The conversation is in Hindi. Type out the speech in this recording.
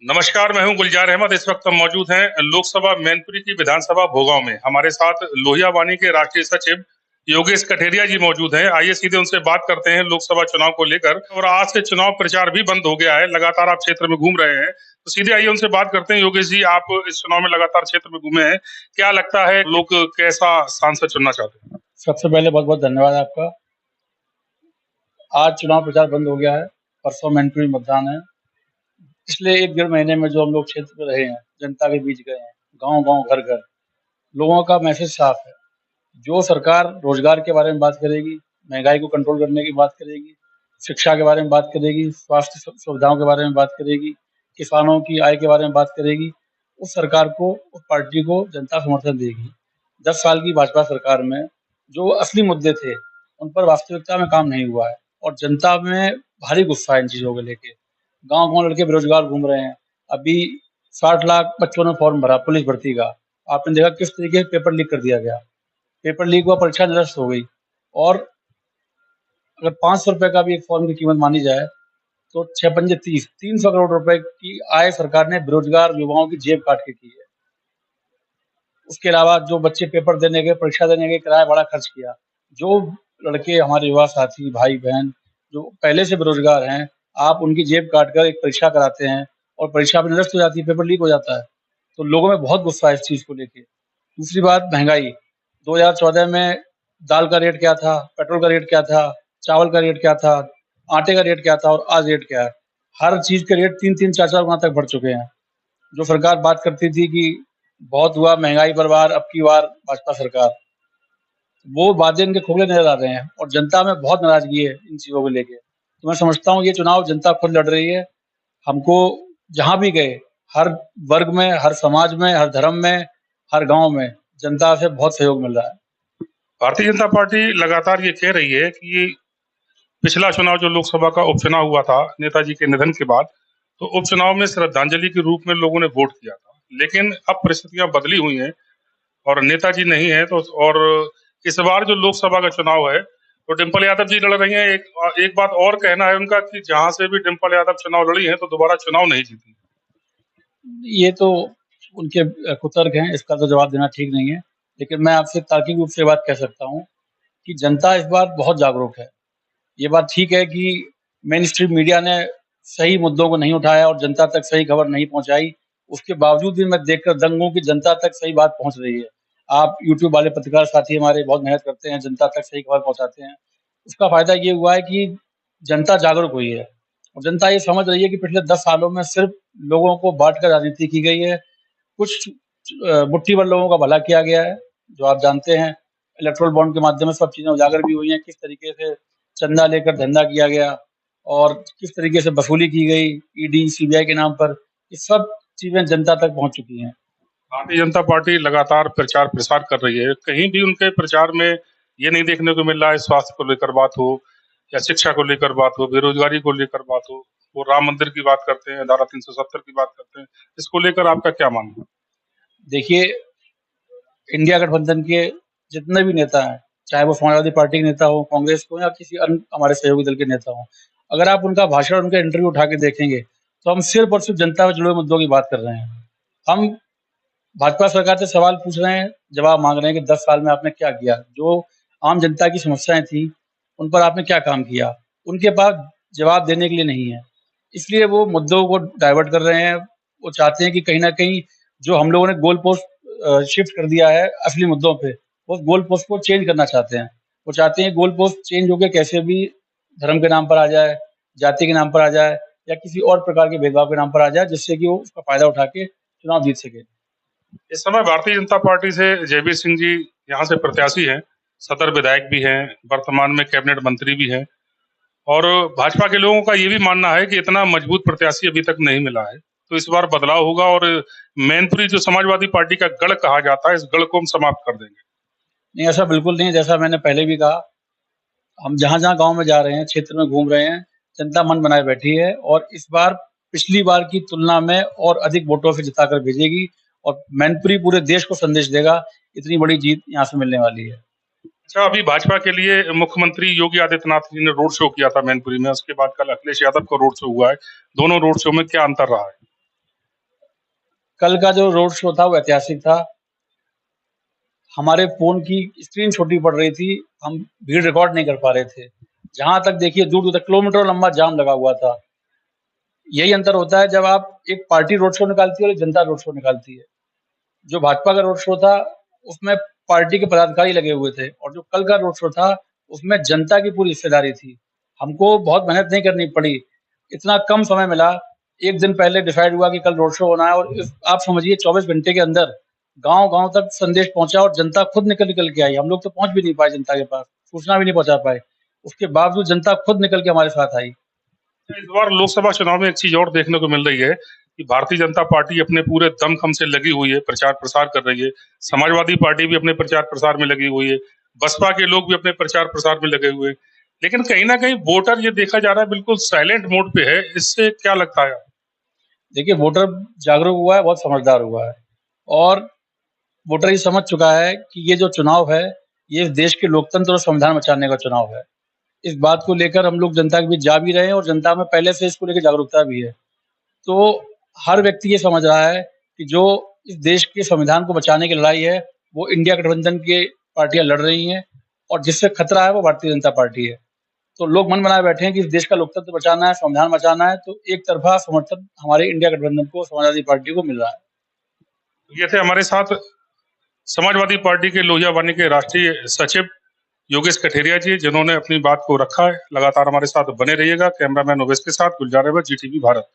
नमस्कार, मैं हूं गुलजार अहमद। इस वक्त हम मौजूद हैं लोकसभा मैनपुरी की विधानसभा भोगांव में। हमारे साथ लोहिया वाणी के राष्ट्रीय सचिव योगेश कठेरिया जी मौजूद हैं। आइए सीधे उनसे बात करते हैं लोकसभा चुनाव को लेकर। और आज से चुनाव प्रचार भी बंद हो गया है, लगातार आप क्षेत्र में घूम रहे हैं, तो सीधे आइए उनसे बात करते हैं। योगेश जी, आप इस चुनाव में लगातार क्षेत्र में घूमे हैं, क्या लगता है लोग कैसा सांसद चुनना चाहते हैं? सबसे पहले बहुत बहुत धन्यवाद आपका। आज चुनाव प्रचार बंद हो गया है, परसों मैनपुरी मतदान है। पिछले 1 डेढ़ महीने में जो हम लोग क्षेत्र में रहे हैं, जनता के बीच गए हैं, गांव-गांव, घर-घर, लोगों का मैसेज साफ है। जो सरकार रोजगार के बारे में बात करेगी, महंगाई को कंट्रोल करने की बात करेगी, शिक्षा के बारे में बात करेगी, स्वास्थ्य सुविधाओं के बारे में बात करेगी, किसानों की आय के बारे में बात करेगी, उस सरकार को, उस पार्टी को जनता समर्थन देगी। 10 साल की भाजपा सरकार में जो असली मुद्दे थे, उन पर वास्तविकता में काम नहीं हुआ है और जनता में भारी गुस्सा है इन चीज़ों को लेके। गाँव-गाँव लड़के बेरोजगार घूम रहे हैं। अभी 60 लाख बच्चों ने फॉर्म भरा पुलिस भर्ती का। आपने देखा किस तरीके से पेपर लीक कर दिया गया। पेपर लीक हुआ, परीक्षा निरस्त हो गई और अगर ₹500 का भी एक फॉर्म की कीमत मानी जाए, तो 6 पंजे 30, 300 करोड़ रुपए की आय सरकार ने बेरोजगार युवाओं की जेब काट के की है। उसके अलावा जो बच्चे पेपर देने गए, परीक्षा देने गए, किराया भाड़ा खर्च किया। जो लड़के हमारे युवा साथी, भाई-बहन जो पहले से बेरोजगार हैं, आप उनकी जेब काट कर एक परीक्षा कराते हैं और परीक्षा में निरस्त हो जाती है, पेपर लीक हो जाता है। तो लोगों में बहुत गुस्सा है इस चीज़ को लेके। दूसरी बात महँगाई, 2014 में दाल का रेट क्या था, पेट्रोल का रेट क्या था, चावल का रेट क्या था, आटे का रेट क्या था और आज रेट क्या है। हर चीज़ के रेट 3-3 4-4 गुना तक बढ़ चुके हैं। जो सरकार बात करती थी कि बहुत हुआ महँगाई पर वार, अब की बार भाजपा सरकार, वो वादे इनके खोखले नज़र आ रहे हैं और जनता में बहुत नाराज़गी है इन चीज़ों को लेके। तो मैं समझता हूँ ये चुनाव जनता खुद लड़ रही है। हमको जहाँ भी गए, हर वर्ग में, हर समाज में, हर धर्म में, हर गाँव में जनता से बहुत सहयोग मिल रहा है। भारतीय जनता पार्टी लगातार ये कह रही है कि पिछला चुनाव जो लोकसभा का उपचुनाव हुआ था नेताजी के निधन के बाद, तो उपचुनाव में श्रद्धांजलि के रूप में लोगों ने वोट किया था। लेकिन अब परिस्थितियां बदली हुई हैं और नेताजी नहीं है, तो और इस बार जो लोकसभा का चुनाव है, तो डिम्पल यादव जी लड़ रही हैं। एक बात और कहना है उनका कि जहां से भी डिम्पल यादव चुनाव लड़ी हैं, तो दोबारा चुनाव नहीं जीती। ये तो उनके कुतर्क हैं, इसका तो जवाब देना ठीक नहीं है। लेकिन मैं आपसे तार्किक रूप से बात कह सकता हूँ कि जनता इस बार बहुत जागरूक है। ये बात ठीक है कि मेन स्ट्रीम मीडिया ने सही मुद्दों को नहीं उठाया और जनता तक सही खबर नहीं पहुँचाई। उसके बावजूद भी मैं देखकर दंग हूँ कि जनता तक सही बात पहुँच रही है। आप यूट्यूब वाले पत्रकार साथी हमारे बहुत मेहनत करते हैं, जनता तक सही खबर पहुँचाते हैं। उसका फ़ायदा ये हुआ है कि जनता जागरूक हुई है और जनता ये समझ रही है कि पिछले 10 सालों में सिर्फ़ लोगों को बाँट कर राजनीति की गई है। कुछ मुट्ठी भर लोगों का भला किया गया है, जो आप जानते हैं। इलेक्टोरल बॉन्ड के माध्यम से सब चीज़ें उजागर भी हुई हैं, किस तरीके से चंदा लेकर धंधा किया गया और किस तरीके से वसूली की गई ईडी, सीबीआई के नाम पर, ये सब चीज़ें जनता तक पहुँच चुकी हैं। भारतीय जनता पार्टी लगातार प्रचार प्रसार कर रही है। कहीं भी उनके प्रचार में ये नहीं देखने को मिल रहा है स्वास्थ्य को लेकर बात हो या शिक्षा को लेकर बात हो, बेरोजगारी को लेकर बात हो। वो राम मंदिर की बात करते हैं, धारा 370 की बात करते हैं। इसको लेकर आपका क्या मानना है? देखिए, इंडिया गठबंधन के जितने भी नेता हैं, चाहे वो समाजवादी पार्टी के नेता हों, कांग्रेस के हों या किसी अन्य हमारे सहयोगी दल के नेता हों, अगर आप उनका भाषण, उनका इंटरव्यू उठा के देखेंगे, तो हम सिर्फ़ और सिर्फ़ जनता से जुड़े हुए मुद्दों की बात कर रहे हैं। हम भाजपा सरकार से सवाल पूछ रहे हैं, जवाब माँग रहे हैं कि 10 साल में आपने क्या किया? जो आम जनता की समस्याएँ थी, उन पर आपने क्या काम किया? उनके पास जवाब देने के लिए नहीं है। इसलिए वो मुद्दों को डाइवर्ट कर रहे हैं। वो चाहते हैं कि कहीं न कहीं जो हम लोगों ने गोल पोस्ट शिफ्ट कर दिया है असली मुद्दों पे, वो गोल पोस्ट को चेंज करना चाहते हैं। वो चाहते हैं गोल पोस्ट चेंज होके कैसे भी धर्म के नाम पर आ जाए, जाति के नाम पर आ जाए या किसी और प्रकार के भेदभाव के नाम पर आ जाए, जिससे कि वो उसका फ़ायदा उठा के चुनाव जीत सकें। इस समय भारतीय जनता पार्टी से जयवीर सिंह जी यहाँ से प्रत्याशी हैं, सदर विधायक भी हैं, वर्तमान में कैबिनेट मंत्री भी हैं। और भाजपा के लोगों का ये भी मानना है कि इतना मजबूत प्रत्याशी अभी तक नहीं मिला है, तो इस बार बदलाव होगा और मैनपुरी जो समाजवादी पार्टी का गढ़ कहा जाता है, इस गढ़ को हम समाप्त कर देंगे। नहीं, ऐसा बिल्कुल नहीं है। जैसा मैंने पहले भी कहा, हम जहाँ-जहाँ गाँव में जा रहे हैं, क्षेत्र में घूम रहे हैं, जनता मन बनाए बैठी है और इस बार पिछली बार की तुलना में और अधिक वोटों से जिताकर भेजेगी और मैनपुरी पूरे देश को संदेश देगा, इतनी बड़ी जीत यहाँ से मिलने वाली है। अच्छा, अभी भाजपा के लिए मुख्यमंत्री योगी आदित्यनाथ जी ने रोड शो किया था मैनपुरी में, उसके बाद कल अखिलेश यादव का रोड शो हुआ है। दोनों रोड शो में क्या अंतर रहा है? कल का जो रोड शो था वो ऐतिहासिक था। हमारे फ़ोन की स्क्रीन छोटी पड़ रही थी, हम भीड़ रिकॉर्ड नहीं कर पा रहे थे। जहाँ तक देखिए दूर-दूर तक किलोमीटरों लंबा जाम लगा हुआ था। यही अंतर होता है जब आप एक पार्टी रोड शो निकालती है और एक जनता रोड शो निकालती है। जो भाजपा का रोड शो था, उसमें पार्टी के पदाधिकारी लगे हुए थे और जो कल का रोड शो था, उसमें जनता की पूरी हिस्सेदारी थी। हमको बहुत मेहनत नहीं करनी पड़ी, इतना कम समय मिला, 1 दिन पहले डिसाइड हुआ कि कल रोड शो होना है और इस आप समझिए 24 घंटे के अंदर गाँव-गाँव तक संदेश पहुँचा और जनता खुद निकल के आई। हम लोग तो पहुँच भी नहीं पाए जनता के पास, सूचना भी नहीं पहुँचा पाए। उसके बावजूद जनता खुद निकल के हमारे साथ आई। इस बार लोकसभा चुनाव में एक चीज और देखने को मिल रही है कि भारतीय जनता पार्टी अपने पूरे दमखम से लगी हुई है, प्रचार प्रसार कर रही है। समाजवादी पार्टी भी अपने प्रचार प्रसार में लगी हुई है, बसपा के लोग भी अपने प्रचार प्रसार में लगे हुए हैं। लेकिन कहीं ना कहीं वोटर ये देखा जा रहा है बिल्कुल साइलेंट मोड पे है। इससे क्या लगता है? देखिए वोटर जागरूक हुआ है, बहुत समझदार हुआ है और वोटर ये समझ चुका है कि ये जो चुनाव है, ये इस देश के लोकतंत्र और संविधान बचाने का चुनाव है। इस बात को लेकर हम लोग जनता के बीच जा भी रहे हैं और जनता में पहले से इसको लेकर जागरूकता भी है। तो हर व्यक्ति ये समझ रहा है कि जो इस देश के संविधान को बचाने की लड़ाई है, वो इंडिया गठबंधन की पार्टियाँ लड़ रही हैं और जिससे खतरा है वो भारतीय जनता पार्टी है। तो लोग मन बनाए बैठे हैं कि इस देश का लोकतंत्र बचाना है, संविधान बचाना है, तो एक तरफ़ा समर्थन हमारे इंडिया गठबंधन को, समाजवादी पार्टी को मिल रहा है। ये थे हमारे साथ समाजवादी पार्टी के लोहिया वानी के राष्ट्रीय सचिव योगेश कठेरिया जी, जिन्होंने अपनी बात को रखा है। लगातार हमारे साथ बने रहिएगा। कैमरामैन ओवेश के साथ गुलजार अहमद, जीटीवी भारत।